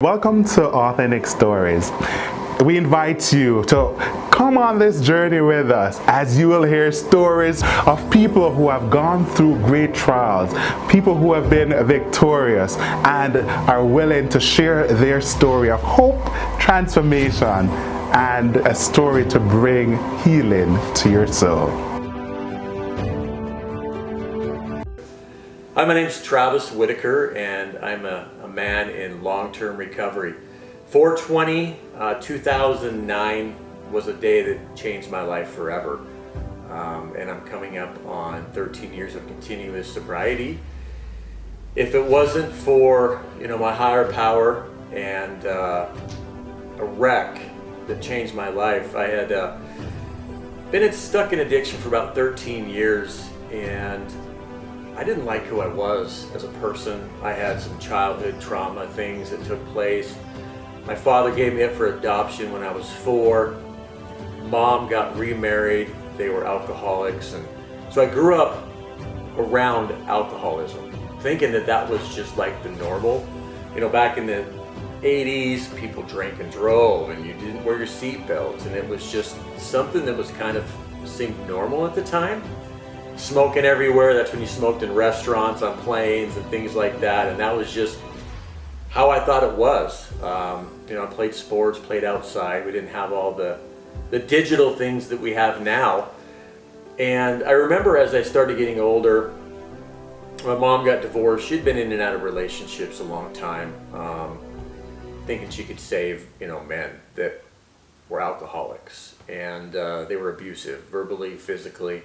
Welcome to Authentic Stories. We invite you to come on this journey with us as you will hear stories of people who have gone through great trials, people who have been victorious and are willing to share their story of hope, transformation, and a story to bring healing to your soul. Hi, my name's Travis Whittaker, and I'm a man in long-term recovery. 4/20/2009 was a day that changed my life forever, and I'm coming up on 13 years of continuous sobriety. If it wasn't for my higher power and a wreck that changed my life, I had been stuck in addiction for about 13 years, and I didn't like who I was as a person. I had some childhood trauma things that took place. My father gave me up for adoption when I was 4. Mom got remarried. They were alcoholics. And so I grew up around alcoholism, thinking that was just like the normal. Back in the 80s, people drank and drove and you didn't wear your seatbelt. And it was just something that was kind of seemed normal at the time. Smoking everywhere. That's when you smoked in restaurants, on planes, and things like that. And that was just how I thought it was. I played sports, played outside. We didn't have all the digital things that we have now. And I remember as I started getting older, my mom got divorced. She'd been in and out of relationships a long time, thinking she could save, men that were alcoholics. And they were abusive, verbally, physically.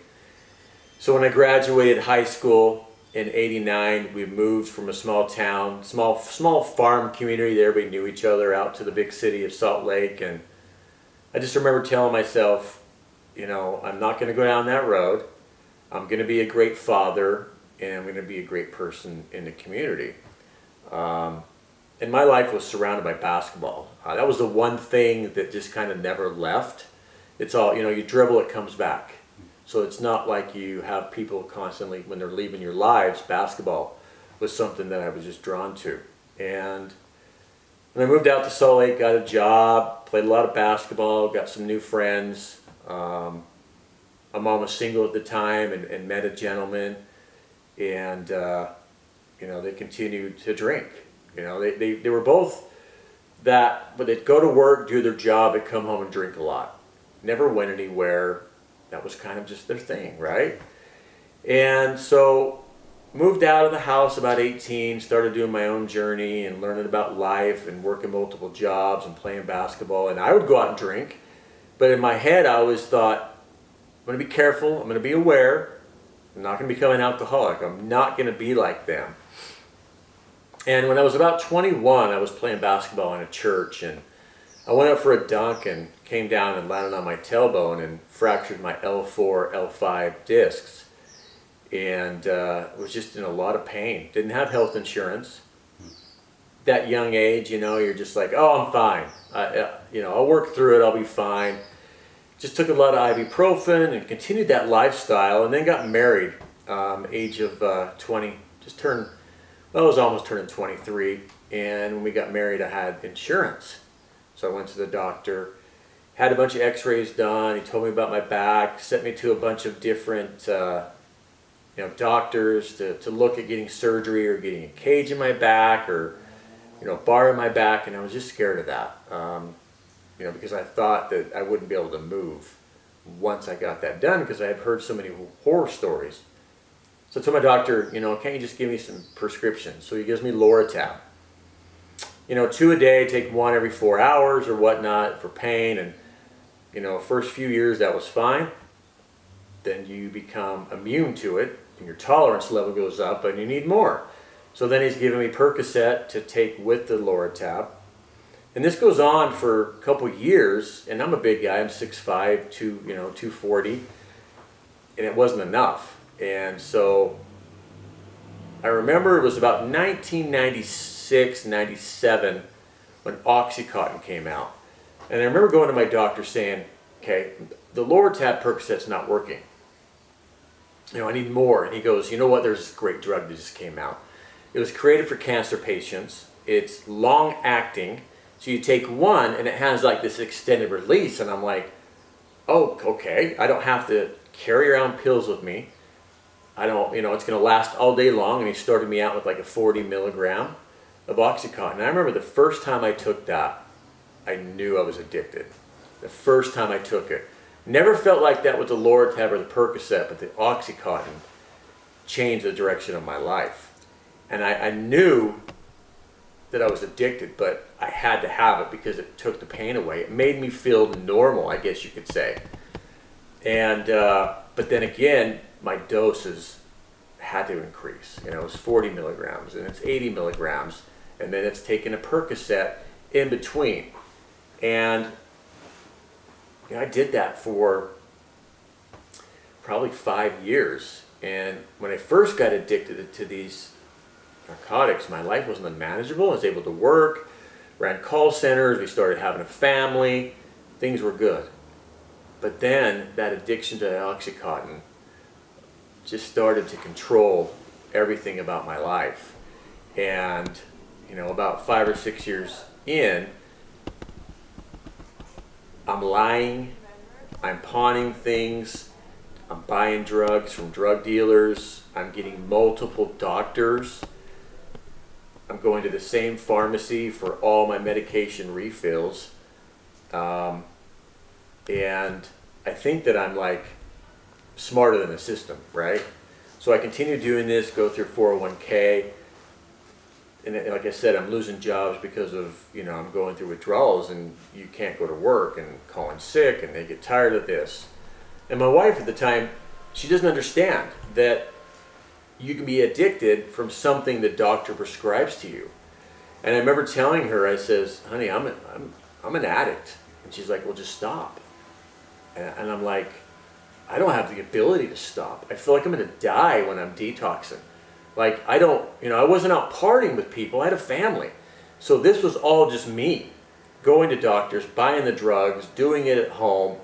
So when I graduated high school in '89, we moved from a small town, small farm community that everybody knew each other, out to the big city of Salt Lake. And I just remember telling myself, I'm not going to go down that road. I'm going to be a great father, and I'm going to be a great person in the community. And my life was surrounded by basketball. That was the one thing that just kind of never left. It's all, you dribble, it comes back. So it's not like you have people constantly, when they're leaving your lives. Basketball was something that I was just drawn to. And when I moved out to Salt Lake, got a job, played a lot of basketball, got some new friends. My mom was single at the time and met a gentleman. And, they continued to drink. They were both that, but they'd go to work, do their job, they'd come home and drink a lot. Never went anywhere. That was kind of just their thing, right? And so moved out of the house about 18, started doing my own journey and learning about life and working multiple jobs and playing basketball. And I would go out and drink, but in my head I always thought, I'm going to be careful, I'm going to be aware, I'm not going to become an alcoholic, I'm not going to be like them. And when I was about 21, I was playing basketball in a church, and I went up for a dunk and came down and landed on my tailbone and fractured my L4, L5 discs. And was just in a lot of pain. Didn't have health insurance. That young age, you're just like, oh, I'm fine. I'll work through it, I'll be fine. Just took a lot of ibuprofen and continued that lifestyle, and then got married, age of 20. I was almost turning 23. And when we got married, I had insurance. So I went to the doctor, had a bunch of x-rays done. He told me about my back, sent me to a bunch of different doctors to look at getting surgery or getting a cage in my back or bar in my back. And I was just scared of that, because I thought that I wouldn't be able to move once I got that done, because I had heard so many horror stories. So I told my doctor, can't you just give me some prescriptions? So he gives me Loratab. 2 a day, take 1 every 4 hours or whatnot for pain. And, first few years that was fine. Then you become immune to it and your tolerance level goes up and you need more. So then he's giving me Percocet to take with the Loratab. And this goes on for a couple years, and I'm a big guy, I'm 6'5", 240, and it wasn't enough. And so I remember it was about 1996, 97 when Oxycontin came out. And I remember going to my doctor saying, okay, the Loratab Percocet's not working. I need more. And he goes, you know what, there's this great drug that just came out. It was created for cancer patients, it's long acting. So you take one and it has like this extended release, and I'm like, oh, okay, I don't have to carry around pills with me. I don't, it's going to last all day long. And he started me out with like a 40 milligram of Oxycontin. And I remember the first time I took that, I knew I was addicted. The first time I took it. Never felt like that with the Loratab or the Percocet, but the Oxycontin changed the direction of my life. And I knew that I was addicted, but I had to have it because it took the pain away. It made me feel normal, I guess you could say. And but then again, my doses had to increase. It was 40 milligrams, and it's 80 milligrams, and then it's taking a Percocet in between. And I did that for probably 5 years. And when I first got addicted to these narcotics, my life wasn't unmanageable. I was able to work, ran call centers, we started having a family, things were good. But then that addiction to Oxycontin just started to control everything about my life. And about 5 or 6 years in, I'm lying, I'm pawning things, I'm buying drugs from drug dealers, I'm getting multiple doctors, I'm going to the same pharmacy for all my medication refills. And I think that I'm like smarter than the system, right? So I continue doing this, go through 401k, and like I said, I'm losing jobs because of, I'm going through withdrawals, and you can't go to work, and calling sick, and they get tired of this. And my wife at the time, she doesn't understand that you can be addicted from something the doctor prescribes to you. And I remember telling her, I says, honey, I'm an addict. And she's like, well, just stop. And I'm like, I don't have the ability to stop. I feel like I'm going to die when I'm detoxing. Like, I wasn't out partying with people. I had a family. So this was all just me going to doctors, buying the drugs, doing it at home,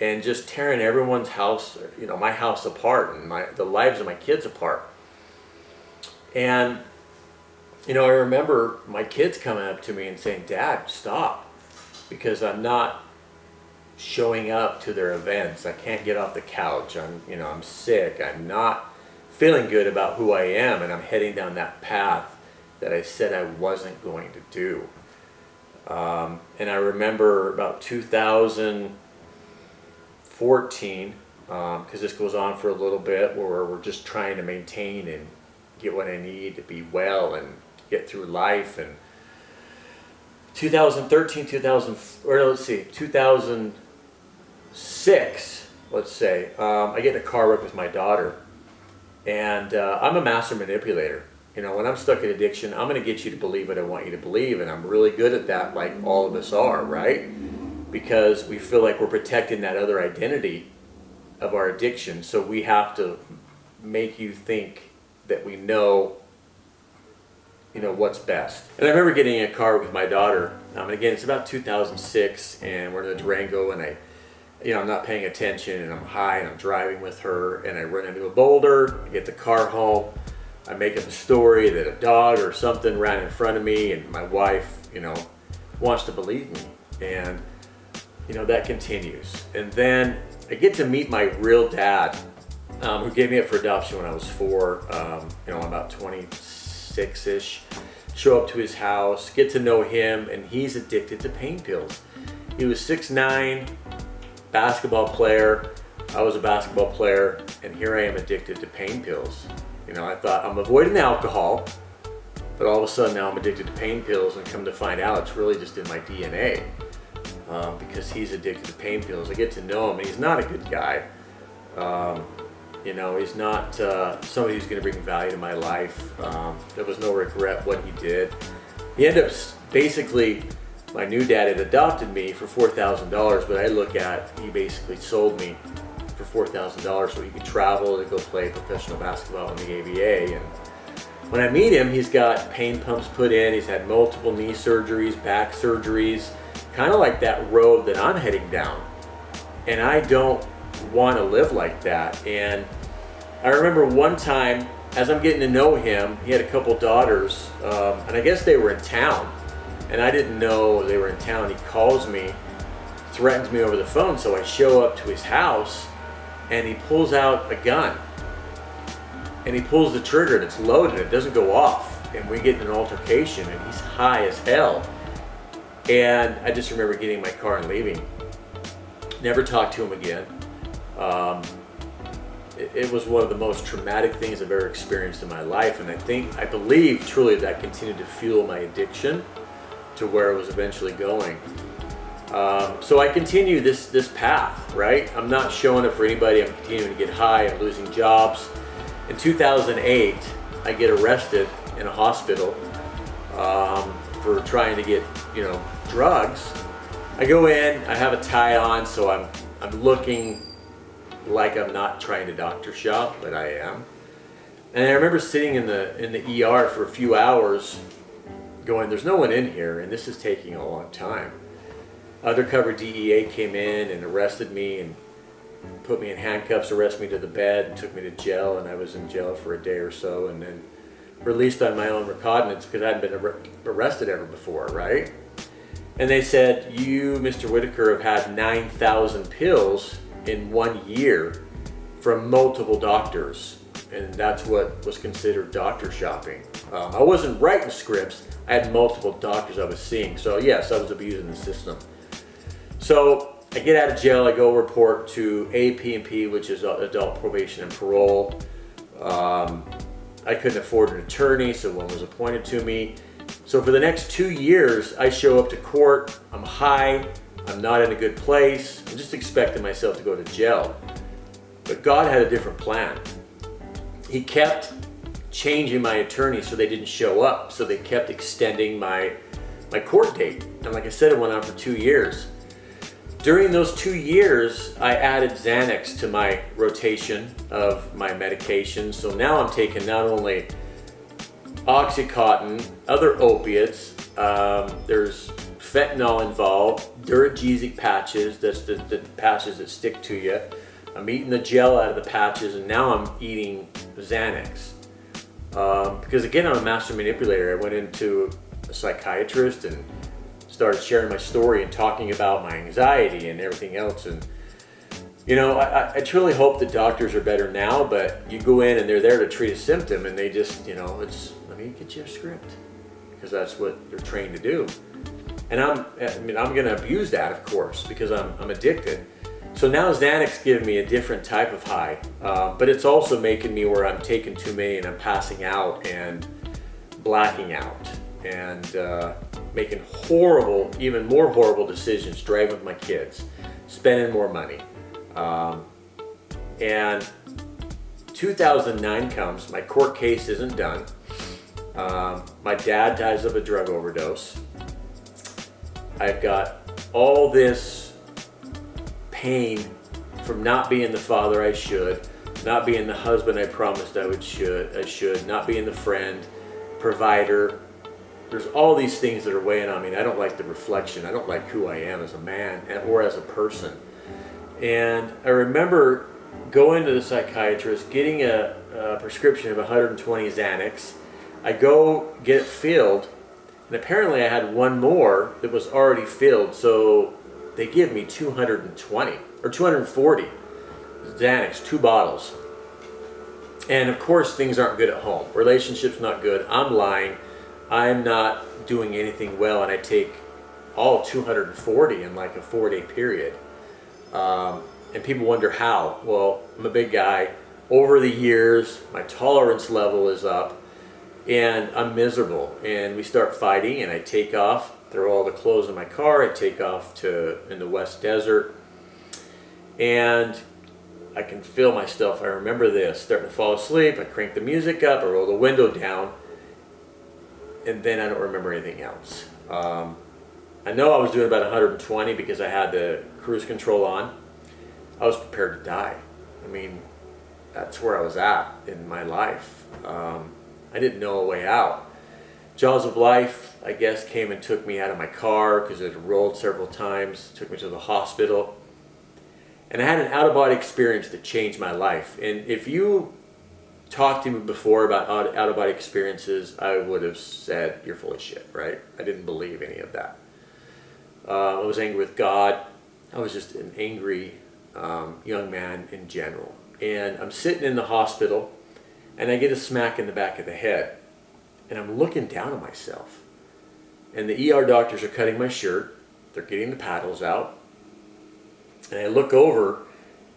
and just tearing everyone's house, my house apart, and the lives of my kids apart. And, I remember my kids coming up to me and saying, Dad, stop, because I'm not showing up to their events. I can't get off the couch. I'm sick. I'm not feeling good about who I am, and I'm heading down that path that I said I wasn't going to do. And I remember about 2014, because this goes on for a little bit, where we're just trying to maintain and get what I need to be well and get through life. And 2006, let's say, I get in a car wreck with my daughter. And I'm a master manipulator. When I'm stuck in addiction, I'm going to get you to believe what I want you to believe. And I'm really good at that, like all of us are, right? Because we feel like we're protecting that other identity of our addiction. So we have to make you think that we know, what's best. And I remember getting in a car with my daughter. And again, it's about 2006, and we're in the Durango, and I'm not paying attention, and I'm high, and I'm driving with her, and I run into a boulder. I get the car home. I make up a story that a dog or something ran in front of me, and my wife, wants to believe me. And, that continues. And then I get to meet my real dad, who gave me up for adoption when I was 4. I'm about 26-ish. Show up to his house, get to know him, and he's addicted to pain pills. He was 6'9", basketball player. I was a basketball player, and here I am addicted to pain pills. I thought I'm avoiding alcohol, but all of a sudden now I'm addicted to pain pills, and come to find out it's really just in my DNA, because he's addicted to pain pills. I get to know him, and he's not a good guy. He's not somebody who's going to bring value to my life. There was no regret what he did. He ended up basically, my new dad had adopted me for $4,000, but I look at, he basically sold me for $4,000 so he could travel and go play professional basketball in the ABA. And when I meet him, he's got pain pumps put in. He's had multiple knee surgeries, back surgeries, kind of like that road that I'm heading down. And I don't want to live like that. And I remember one time as I'm getting to know him, he had a couple daughters, and I guess they were in town, and I didn't know they were in town. He calls me, threatens me over the phone, so I show up to his house, and he pulls out a gun, and he pulls the trigger, and it's loaded. It doesn't go off, and we get in an altercation, and he's high as hell. And I just remember getting in my car and leaving. Never talked to him again. It was one of the most traumatic things I've ever experienced in my life, and I believe truly that continued to fuel my addiction to where it was eventually going. So I continue this path, right? I'm not showing it for anybody. I'm continuing to get high. I'm losing jobs. In 2008, I get arrested in a hospital for trying to get, drugs. I go in. I have a tie on, so I'm looking like I'm not trying to doctor shop, but I am. And I remember sitting in the ER for a few hours, going, "There's no one in here, and this is taking a long time." Undercover DEA came in and arrested me and put me in handcuffs, arrested me to the bed, and took me to jail, and I was in jail for a day or so, and then released on my own recognizance because I hadn't been arrested ever before, right? And they said, "You, Mr. Whittaker, have had 9,000 pills in 1 year from multiple doctors," and that's what was considered doctor shopping. I wasn't writing scripts. I had multiple doctors I was seeing, so yes, I was abusing the system. So I get out of jail. I go report to AP&P, which is Adult Probation and Parole. I couldn't afford an attorney, so one was appointed to me. So for the next 2 years, I show up to court. I'm high. I'm not in a good place. I'm just expecting myself to go to jail. But God had a different plan. He kept changing my attorney so they didn't show up. So they kept extending my court date. And like I said, it went on for 2 years. During those 2 years, I added Xanax to my rotation of my medications. So now I'm taking not only Oxycontin, other opiates, there's fentanyl involved, Duragesic patches, that's the patches that stick to you. I'm eating the gel out of the patches, and now I'm eating Xanax. Because again, I'm a master manipulator. I went into a psychiatrist and started sharing my story and talking about my anxiety and everything else. And I truly hope that doctors are better now, but you go in and they're there to treat a symptom, and they just, it's, let me get you a script, because that's what they're trained to do. And I'm going to abuse that, of course, because I'm addicted. So now Xanax gives me a different type of high, but it's also making me where I'm taking too many and I'm passing out and blacking out and making horrible, even more horrible decisions, driving with my kids, spending more money. And 2009 comes, my court case isn't done. My dad dies of a drug overdose. I've got all this pain from not being the father I should, not being the husband I promised I should, not being the friend, provider. There's all these things that are weighing on me, and I don't like the reflection. I don't like who I am as a man or as a person. And I remember going to the psychiatrist, getting a prescription of 120 Xanax. I go get it filled, and apparently I had one more that was already filled, so they give me 220 or 240 Xanax, 2 bottles. And of course, things aren't good at home. Relationship's not good. I'm lying. I'm not doing anything well, and I take all 240 in like a 4-day period. And people wonder how. Well, I'm a big guy. Over the years, my tolerance level is up, and I'm miserable. And we start fighting, and I take off, throw all the clothes in my car. I take off in the West Desert, and I can feel myself. I remember this, starting to fall asleep. I crank the music up, I roll the window down, and then I don't remember anything else. I know I was doing about 120 because I had the cruise control on. I was prepared to die. I mean, that's where I was at in my life. I didn't know a way out. Jaws of life, I guess, came and took me out of my car because it had rolled several times, took me to the hospital. And I had an out-of-body experience that changed my life. And if you talked to me before about out-of-body experiences, I would have said, you're full of shit, right? I didn't believe any of that. I was angry with God. I was just an angry young man in general. And I'm sitting in the hospital, and I get a smack in the back of the head. And I'm looking down at myself. And the ER doctors are cutting my shirt. They're getting the paddles out. And I look over,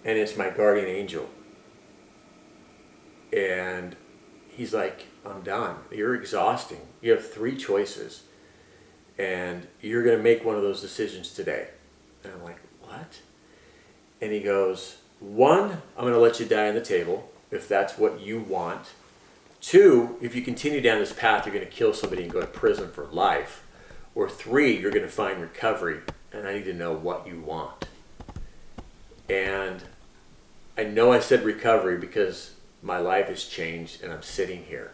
and it's my guardian angel. And he's like, I'm done. You're exhausting. You have 3 choices. And you're going to make one of those decisions today. And I'm like, what? And he goes, 1, I'm going to let you die on the table, if that's what you want. 2, if you continue down this path, you're going to kill somebody and go to prison for life. Or 3, you're going to find recovery, and I need to know what you want. And I know I said recovery because my life has changed and I'm sitting here.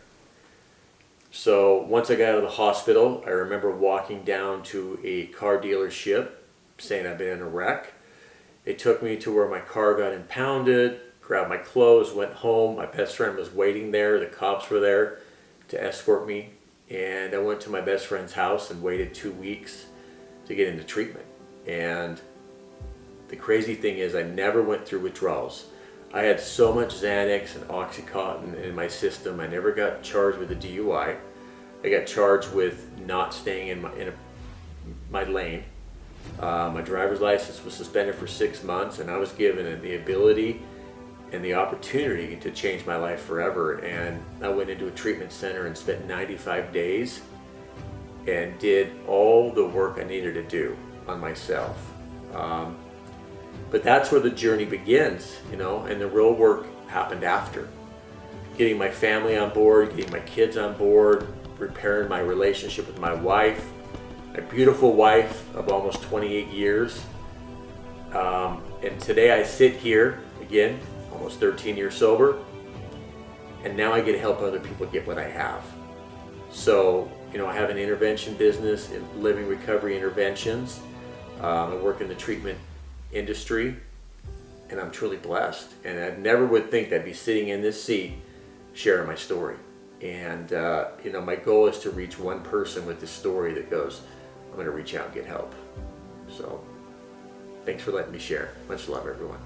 So once I got out of the hospital, I remember walking down to a car dealership saying I've been in a wreck. They took me to where my car got impounded, grabbed my clothes, went home. My best friend was waiting there. The cops were there to escort me. And I went to my best friend's house and waited 2 weeks to get into treatment. And the crazy thing is I never went through withdrawals. I had so much Xanax and Oxycontin in my system. I never got charged with a DUI. I got charged with not staying in my lane. My driver's license was suspended for 6 months, and I was given the ability and the opportunity to change my life forever. And I went into a treatment center and spent 95 days and did all the work I needed to do on myself. But that's where the journey begins, you know, and the real work happened after. Getting my family on board, getting my kids on board, repairing my relationship with my wife, my beautiful wife of almost 28 years. And today I sit here, again, almost 13 years sober, and now I get to help other people get what I have. So, you know, I have an intervention business in living recovery interventions. I work in the treatment industry, and I'm truly blessed. And I never would think I'd be sitting in this seat sharing my story. And, you know, my goal is to reach one person with this story that goes, I'm going to reach out and get help. So, thanks for letting me share. Much love, everyone.